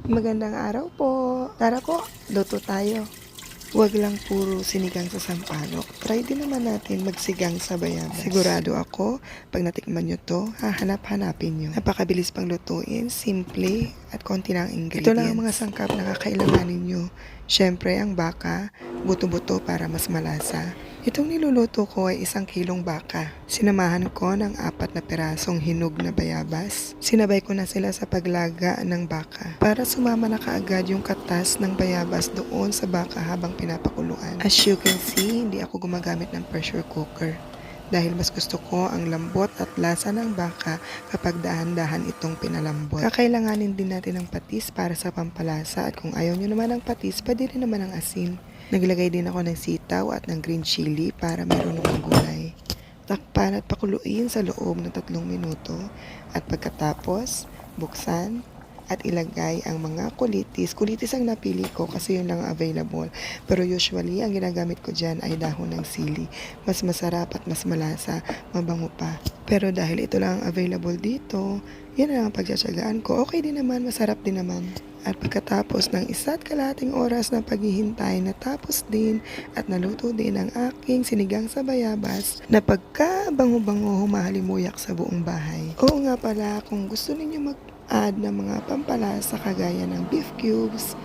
Magandang araw po. Tara po, luto tayo. Huwag lang puro sinigang sa sampalok. Try din naman natin magsigang sa bayabas. Sigurado ako, pag natikman nyo to, hahanap-hanapin nyo. Napakabilis pang lutuin, simple, at konti lang ingredients. Ito lang ang mga sangkap na kakailanganin nyo. Siyempre, ang baka, buto-buto para mas malasa. Itong niluluto ko ay 1 kilong baka. Sinamahan ko ng 4 na pirasong hinog na bayabas. Sinabay ko na sila sa paglaga ng baka para sumama na kaagad yung katas ng bayabas doon sa baka habang pinapakuluan. As you can see, hindi ako gumagamit ng pressure cooker dahil mas gusto ko ang lambot at lasa ng baka kapag dahan-dahan itong pinalambot. Kakailanganin din natin ng patis para sa pampalasa at kung ayaw nyo naman ng patis, pwede rin naman ng asin. Naglagay din ako ng sitaw at ng green chili para mayroon ng gulay. Takpan at pakuluin sa loob ng 3 minuto at pagkatapos, buksan at ilagay ang mga kulitis. Kulitis ang napili ko kasi yun lang available. Pero usually, ang ginagamit ko dyan ay dahon ng sili. Mas masarap at mas malasa, mabango pa. Pero dahil ito lang ang available dito, yan ang pagtsatsagaan ko. Okay din naman, masarap din naman. At pagkatapos ng 1.5 oras na paghihintay, natapos din at naluto din ang aking sinigang sa bayabas na pagkabango-bango humahalimuyak sa buong bahay. Oo nga pala, kung gusto ninyo mag-add ng mga pampalasa kagaya ng beef cubes,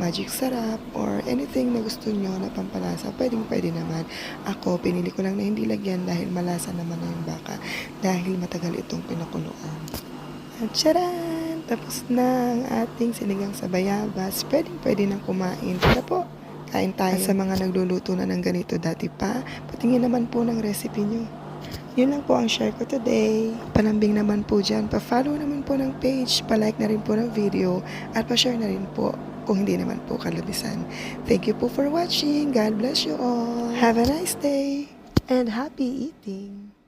magic sarap, or anything na gusto nyo na pampalasa, pwede naman. Ako, pinili ko lang na hindi lagyan dahil malasa naman na yung baka dahil matagal itong pinakuluan. At tsaran! Tapos na ang ating sinigang sa bayabas. Pwede nang kumain. Tara po, kain tayo. At sa mga nagluluto na ng ganito dati pa, patingin naman po ng recipe nyo. Yun lang po ang share ko today. Palambing naman po dyan. Pa-follow naman po ng page. Pa-like na rin po ng video. At pa-share na rin po kung hindi naman po kalabisan. Thank you po for watching. God bless you all. Have a nice day. And happy eating.